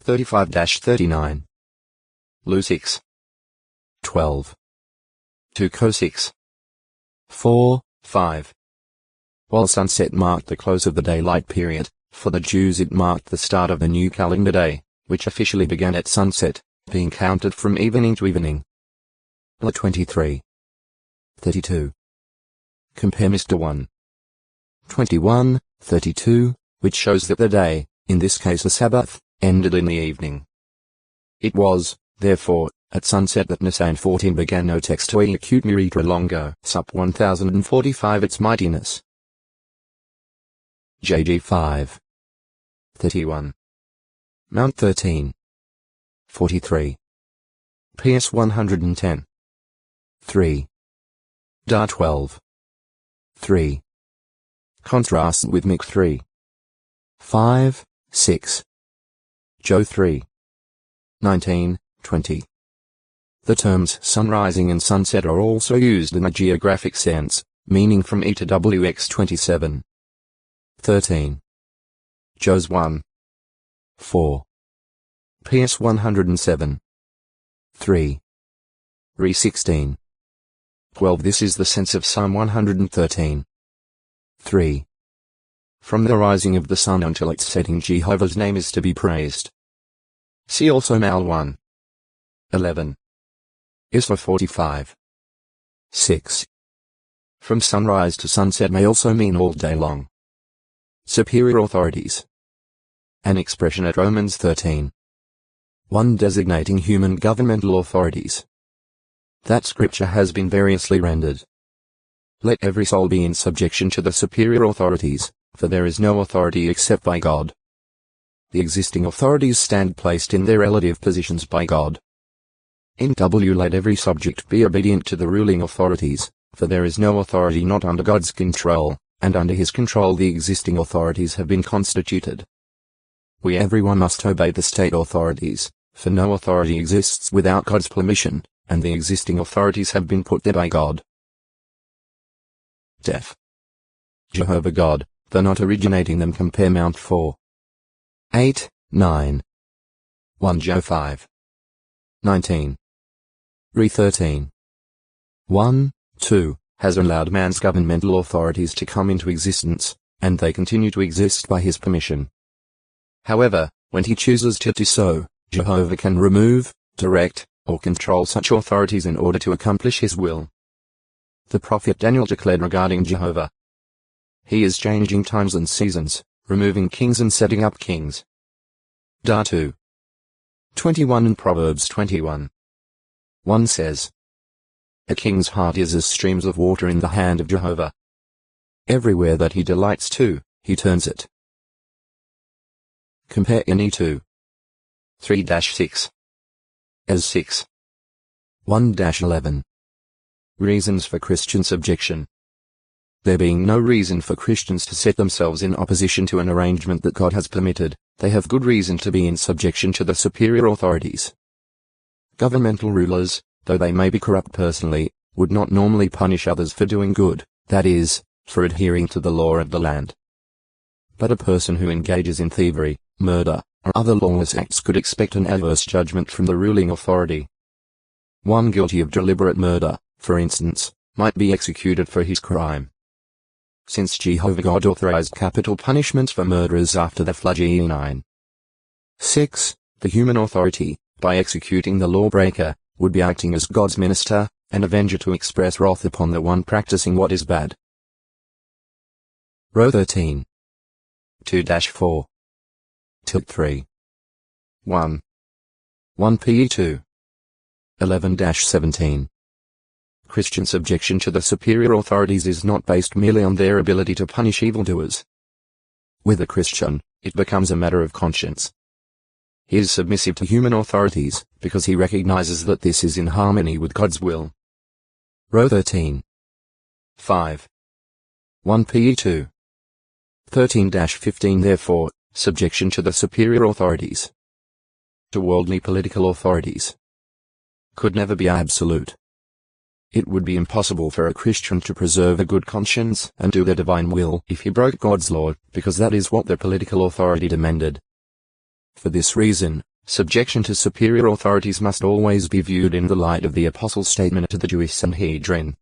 35-39. Lu 6. 12. 2 Co 6. 4, 5. While sunset marked the close of the daylight period, for the Jews it marked the start of the new calendar day, which officially began at sunset, being counted from evening to evening. La 23. 32. Compare Mr. 1. 21, 32, which shows that the day, in this case the Sabbath, ended in the evening. It was, therefore, at sunset that Nisan 14 began. No text to acute miracle longo. Sup 1045 its mightiness. JG 5. 31. Mount 13. 43. PS 110. 3. Dar 12. 3. Contrast with Mick 3. 5, 6. Joe 3. 19, 20. The terms sunrising and sunset are also used in a geographic sense, meaning from E to WX 27. 13. Joe's 1. 4. PS 107. 3. Re 16. 12. This is the sense of Psalm 113. 3. From the rising of the sun until its setting Jehovah's name is to be praised. See also Mal 1. 11. Isra 45. 6. From sunrise to sunset may also mean all day long. Superior authorities. An expression at Romans 13. 1 designating human governmental authorities. That scripture has been variously rendered. Let every soul be in subjection to the superior authorities, for there is no authority except by God. The existing authorities stand placed in their relative positions by God. NW Let every subject be obedient to the ruling authorities, for there is no authority not under God's control, and under his control the existing authorities have been constituted. Everyone must obey the state authorities, for no authority exists without God's permission, and the existing authorities have been put there by God. Def. Jehovah God, though not originating them. Compare Mount 4. 8, 9. 1 Joe 5. 19. Re 13. 1, 2, has allowed man's governmental authorities to come into existence, and they continue to exist by his permission. However, when he chooses to do so, Jehovah can remove, direct, or control such authorities in order to accomplish his will. The prophet Daniel declared regarding Jehovah, he is changing times and seasons, removing kings and setting up kings. Dar 2. 21 and Proverbs 21. 1 says, a king's heart is as streams of water in the hand of Jehovah. Everywhere that he delights to, he turns it. Compare NE 2. 3-6. As 6. 1-11. Reasons for Christian subjection. There being no reason for Christians to set themselves in opposition to an arrangement that God has permitted, they have good reason to be in subjection to the superior authorities. Governmental rulers, though they may be corrupt personally, would not normally punish others for doing good, that is, for adhering to the law of the land. But a person who engages in thievery, murder, or other lawless acts could expect an adverse judgment from the ruling authority. One guilty of deliberate murder, for instance, might be executed for his crime. Since Jehovah God authorized capital punishments for murderers after the flood. 9. 6. The human authority, by executing the lawbreaker, would be acting as God's minister, an avenger to express wrath upon the one practicing what is bad. Row 13. 2-4. Tilt 3. 1. 1 PE 2. 11-17. Christian subjection to the superior authorities is not based merely on their ability to punish evildoers. With a Christian, it becomes a matter of conscience. He is submissive to human authorities, because he recognizes that this is in harmony with God's will. Row 13. 5. 1 PE 2. 13-15. Therefore, subjection to the superior authorities, to worldly political authorities, could never be absolute. It would be impossible for a Christian to preserve a good conscience and do the divine will if he broke God's law, because that is what the political authority demanded. For this reason, Subjection to superior authorities must always be viewed in the light of the Apostles' statement to the Jewish Sanhedrin.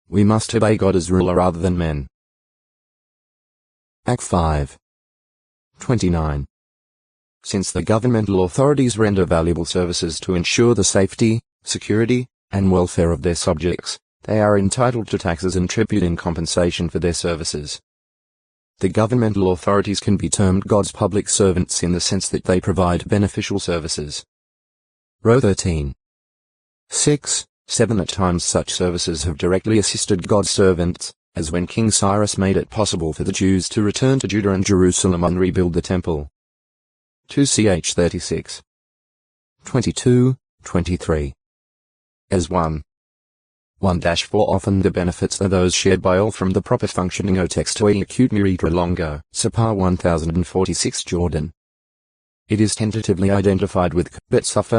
We must obey God as ruler rather than men. Act 5. 29. Since the governmental authorities render valuable services to ensure the safety, security, and welfare of their subjects, they are entitled to taxes and tribute in compensation for their services. The governmental authorities can be termed God's public servants in the sense that they provide beneficial services. Row 13. 6, 7 At times such services have directly assisted God's servants, as when King Cyrus made it possible for the Jews to return to Judah and Jerusalem and rebuild the temple. 2 Ch 36. 22, 23. As 1. 1-4 Often the benefits are those shared by all from the proper functioning o text to acute miritra longo, Sapar 1046 Jordan. It is tentatively identified with Bet Suffer,